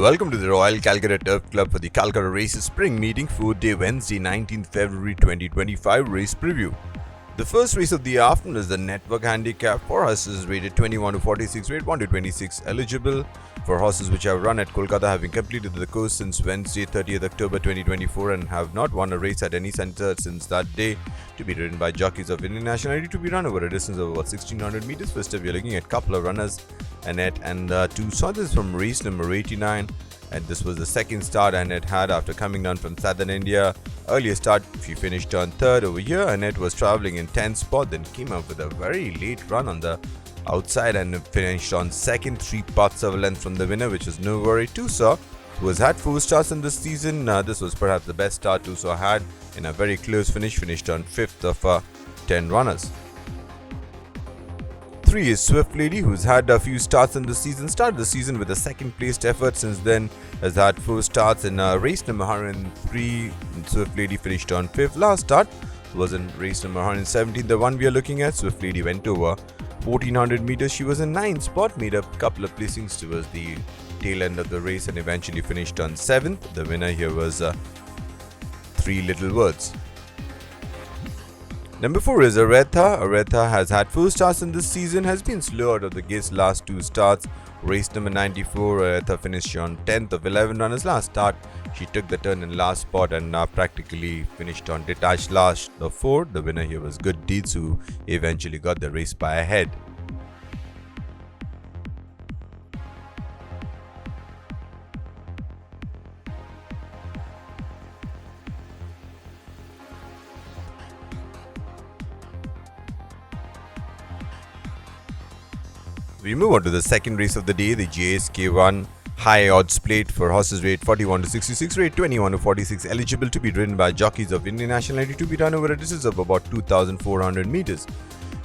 Welcome to the Royal Calcutta Turf Club for the Calcutta Races Spring Meeting 4th day Wednesday 19th February 2025 race preview. The first race of the afternoon is the Network Handicap for horses rated 21 to 46, rate 1 to 26, eligible for horses which have run at Calcutta, having completed the course since Wednesday 30th October 2024 and have not won a race at any centre since that day, to be ridden by jockeys of Indian nationality, to be run over a distance of about 1600 meters. First up, we are looking at a couple of runners, Annette and two sorties from race number 89. And this was the second start Annette had after coming down from southern India. Earlier start, she finished on third. Over here, Annette was travelling in 10th spot, then came up with a very late run on the outside and finished on second, 3 parts of a length from the winner, which is No Worry. Tusa, who has had 4 starts in this season, this was perhaps the best start Tusa had in a very close finish, finished on 5th of 10 runners. 3 is Swift Lady, who's had a few starts in the season. Started the season with a second placed effort, since then has had 4 starts in race number 103. Swift Lady finished on 5th. Last start was in race number 117, the one we are looking at. Swift Lady went over 1400 meters. She was in 9th spot, made a couple of placings towards the tail end of the race and eventually finished on 7th. The winner here was 3 Little Words. Number 4 is Aretha. Aretha has had 4 starts in this season, has been slow out of the gates last 2 starts. Race number 94, Aretha finished on 10th of 11 runners. Last start, she took the turn in last spot and practically finished on detached last of 4. The winner here was Good Deeds, who eventually got the race by a head. We move on to the second race of the day, the JSK1 high odds plate for horses rate 41 to 66, rate 21 to 46, eligible to be ridden by jockeys of Indian nationality, to be run over a distance of about 2,400 meters.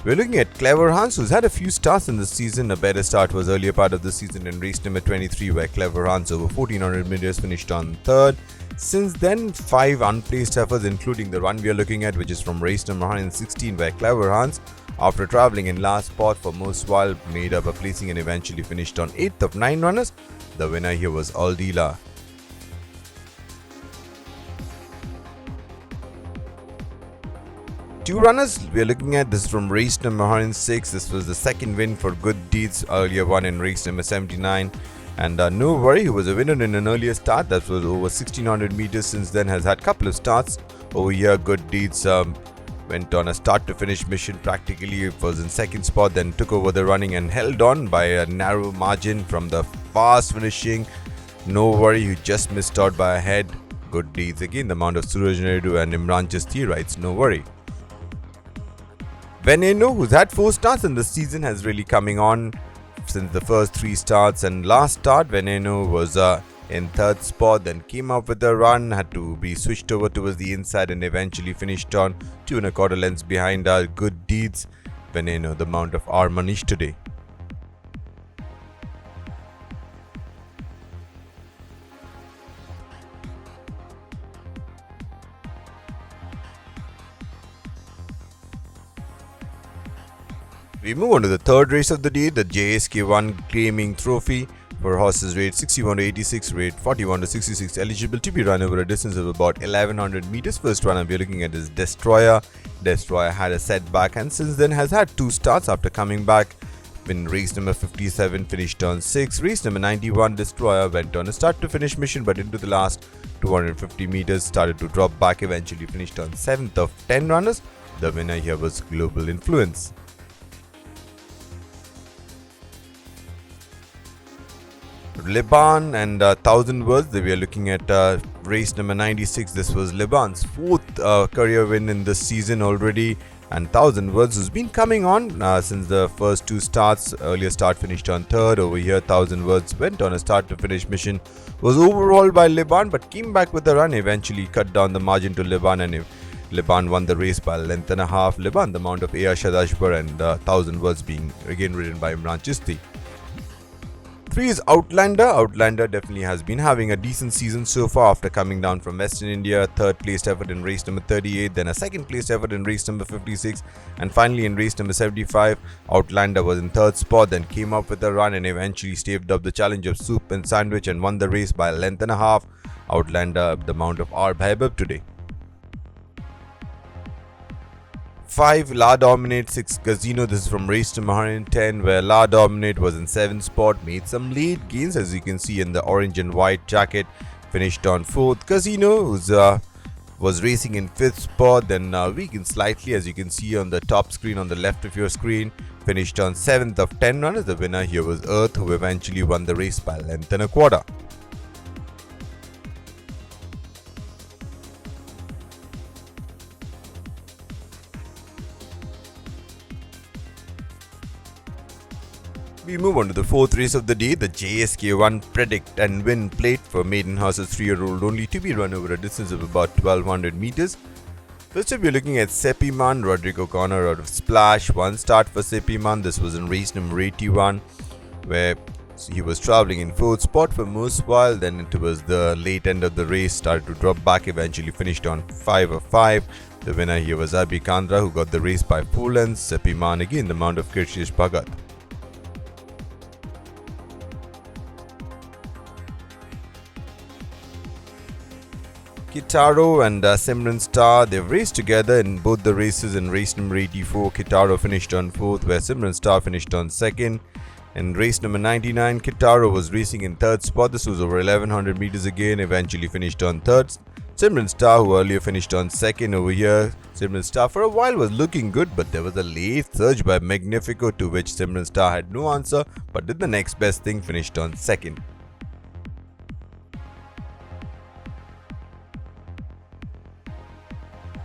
We're looking at Clever Hans, who's had a few starts in this season. A better start was earlier part of the season in race number 23, where Clever Hans over 1400 meters finished on 3rd. Since then, 5 unplaced efforts, including the run we are looking at, which is from race number 116, where Clever Hans, after travelling in last spot for most while, made up a placing and eventually finished on 8th of 9 runners. The winner here was Aldila. Two runners we are looking at. This is from race number 106. This was the second win for Good Deeds, earlier one in race number 79. And No Worry, who was a winner in an earlier start that was over 1600 meters. Since then has had a couple of starts. Over here, Good Deeds went on a start to finish mission. Practically it was in second spot, then took over the running and held on by a narrow margin from the fast finishing No Worry, who just missed out by a head. Good Deeds again, the mount of Suraj Naidu and Imran Chasti rides No Worry. Veneno, who's had 4 starts in this season, has really coming on since the first 3 starts, and last start Veneno was in 3rd spot, then came up with a run, had to be switched over towards the inside and eventually finished on 2 1/4 lengths behind our Good Deeds. Veneno, the mount of R. Manish today. We move on to the third race of the day, the JSK1 Claiming Trophy for horses rate 61 to 86, rate 41 to 66, eligible to be run over a distance of about 1100 meters. First runner we are looking at is Destroyer. Destroyer had a setback and since then has had 2 starts after coming back. In race number 57, finished on 6. Race number 91, Destroyer went on a start to finish mission, but into the last 250 meters started to drop back, eventually finished on 7th of 10 runners. The winner here was Global Influence. Liban and 1000 Words, we are looking at race number 96. This was Liban's 4th career win in this season already, and 1000 Words has been coming on since the first 2 starts. Earlier start finished on 3rd. Over here, 1000 Words went on a start to finish mission, was overhauled by Liban but came back with a run, eventually cut down the margin to Liban, and Liban won the race by a length and a half. Liban, the mount of A.R. Shadashbar, and 1000 Words being again ridden by Imran Chasti. 3 is Outlander. Outlander definitely has been having a decent season so far after coming down from Western India. Third placed effort in race number 38, then a second placed effort in race number 56, and finally in race number 75. Outlander was in third spot, then came up with a run and eventually staved up the challenge of Soup and Sandwich and won the race by a length and a half. Outlander up the mount of R. Bhaibab today. 5 La Dominate, 6 Casino. This is from race number 110, where La Dominate was in 7th spot, made some late gains as you can see in the orange and white jacket, finished on 4th. Casino was racing in 5th spot, then weakened slightly as you can see on the top screen on the left of your screen, finished on 7th of 10 runners. The winner here was Earth, who eventually won the race by a length and a quarter. We move on to the 4th race of the day, the JSK1 Predict and Win Plate for maiden horses 3-year-old only, to be run over a distance of about 1200 meters. First up, we're looking at Sepiman, Rodrigo Connor out of Splash. 1 start for Sepiman. This was in race number 81, where he was traveling in 4th spot for most while. Then towards the late end of the race, started to drop back, eventually finished on 5 of 5. The winner here was Abi Kandra, who got the race by 4 lengths. Sepiman again the mount of Kirshish Bhagat. Kitaro and Simran Star, they've raced together in both the races. In race number 84, Kitaro finished on 4th, where Simran Star finished on 2nd. In race number 99, Kitaro was racing in 3rd spot. This was over 1100 meters again, eventually finished on 3rd. Simran Star, who earlier finished on 2nd over here. Simran Star for a while was looking good, but there was a late surge by Magnifico, to which Simran Star had no answer but did the next best thing, finished on 2nd.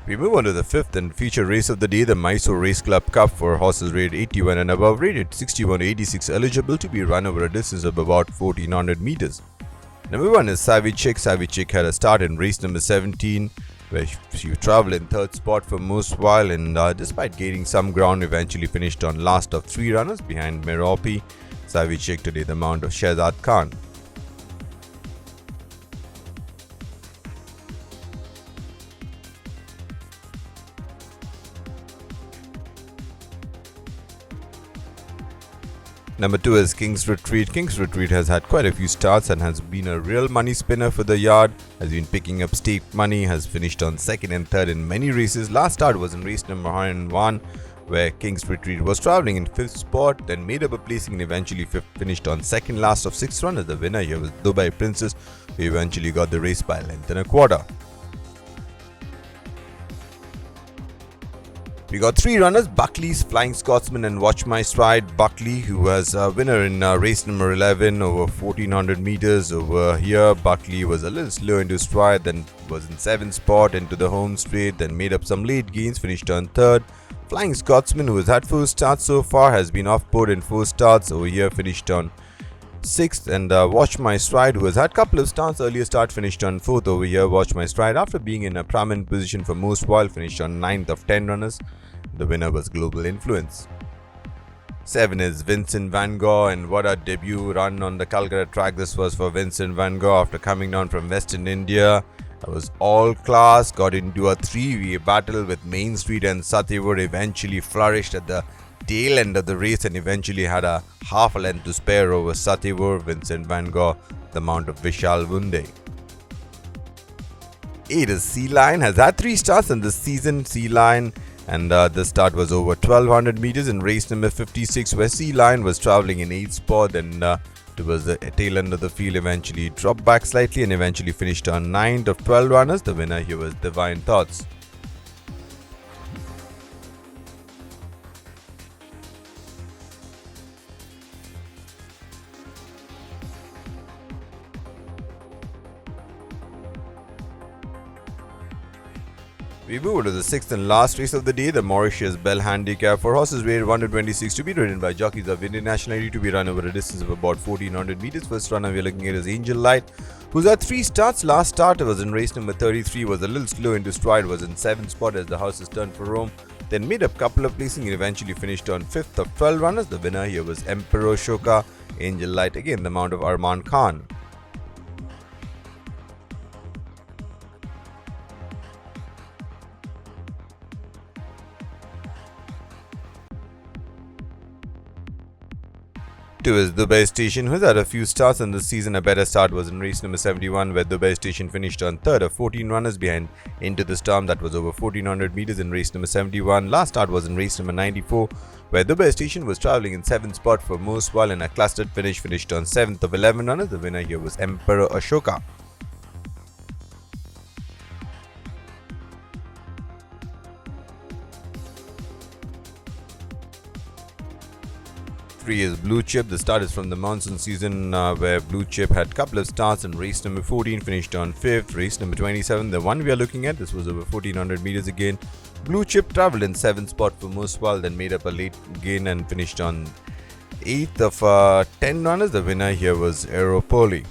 We move on to the 5th and feature race of the day, the Mysore Race Club Cup for horses rated 81 and above, rated 61 to 86, eligible to be run over a distance of about 1400 meters. Number 1 is Savichik. Savichik had a start in race number 17, where she travelled in 3rd spot for most while, and despite gaining some ground, eventually finished on last of 3 runners behind Meropi. Savichik today the mount of Shehzad Khan. Number 2 is King's Retreat. King's Retreat has had quite a few starts and has been a real money spinner for the yard. Has been picking up stake money, has finished on 2nd and 3rd in many races. Last start was in race number 101, where King's Retreat was travelling in 5th spot, then made up a placing and eventually finished on 2nd last of 6 runners. The winner here was Dubai Princess, who eventually got the race by a length and a quarter. We got 3 runners, Buckley's Flying Scotsman and Watch My Stride. Buckley, who was a winner in race number 11 over 1400 meters over here. Buckley was a little slow into stride, then was in 7th spot into the home straight, then made up some late gains, finished on 3rd. Flying Scotsman, who has had 4 starts so far, has been off-board in 4 starts over here, finished on 6th. And Watch My Stride, who has had a couple of starts, earlier start, finished on 4th over here. Watch My Stride, after being in a prominent position for most while, finished on 9th of 10 runners. The winner was Global Influence. 7 is Vincent Van Gogh, and what a debut run on the Calcutta track this was for Vincent Van Gogh after coming down from Western India. That was all class, got into a 3-way battle with Main Street and Satyavur, eventually flourished at the tail end of the race and eventually had a half a length to spare over Satyavur. Vincent Van Gogh, the mount of Vishal Bunde. 8 is Sea Lion, has had 3 starts in this season. Sea Lion, and the start was over 1200 meters in race number 56, where Sea Lion was travelling in 8th spot and towards the tail end of the field, eventually dropped back slightly and eventually finished on 9th of 12 runners. The winner here was Divine Thoughts. We move to the 6th and last race of the day, the Mauritius Bell Handicap for horses rated 1 to 26, to be ridden by jockeys of Indian nationality, to be run over a distance of about 1400 meters. First runner we are looking at is Angel Light, who's had 3 starts. Last start was in race number 33, was a little slow into stride, was in 7th spot as the horses turned for Rome, then made up a couple of placing and eventually finished on 5th of 12 runners. The winner here was Emperor Shoka. Angel Light, again the mount of Arman Khan. Two is Dubai Station, who's had a few starts in this season. A better start was in race number 71, where Dubai Station finished on third of 14 runners behind Into the Storm, that was over 1400 meters in race number 71. Last start was in race number 94, where Dubai Station was travelling in 7th spot for most while in a clustered finish, finished on 7th of 11 runners. The winner here was Emperor Ashoka. Three is Blue Chip. The start is from the monsoon season, where Blue Chip had a couple of starts in race number 14, finished on 5th. Race number 27, the one we are looking at, this was over 1400 meters again. Blue Chip travelled in 7th spot for most while, then made up a late gain and finished on 8th of 10 runners. The winner here was Aeropoli.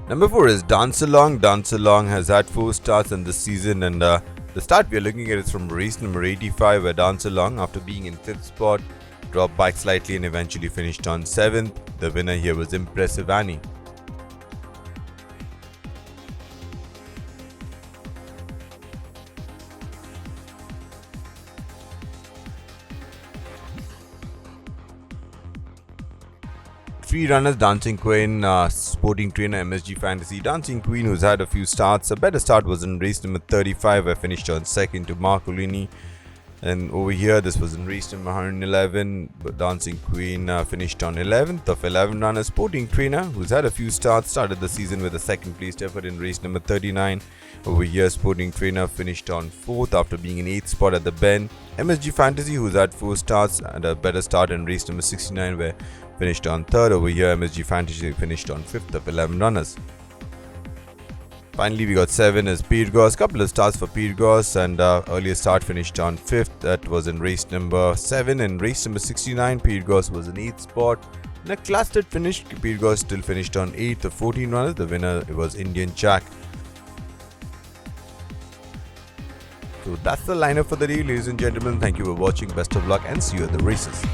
Number 4 is Dance Along. Dance Along has had 4 starts in this season, and the start we are looking at is from race number 85, where Dance Along, after being in 5th spot, dropped back slightly and eventually finished on 7th. The winner here was Impressive Annie. Three runners, Dancing Queen, Sporting Trainer, MSG Fantasy. Dancing Queen, who's had a few starts. A better start was in race number 35, where finished on 2nd to Marcolini. And over here, this was in race number 111, but Dancing Queen finished on 11th of 11 runners. Sporting Trainer, who's had a few starts, started the season with a second placed effort in race number 39. Over here, Sporting Trainer finished on 4th after being in 8th spot at the bend. MSG Fantasy, who's had 4 starts and a better start in race number 69, where finished on 3rd. Over here, MSG Fantasy finished on 5th of 11 runners. Finally, we got 7 is Pyrgos. Couple of starts for Pyrgos, and earlier start finished on 5th. That was in race number 7. In race number 69, Pyrgos was in 8th spot. In a clustered finish, Pyrgos still finished on 8th of 14 runners. The winner was Indian Jack. So that's the lineup for the day, ladies and gentlemen. Thank you for watching. Best of luck and see you at the races.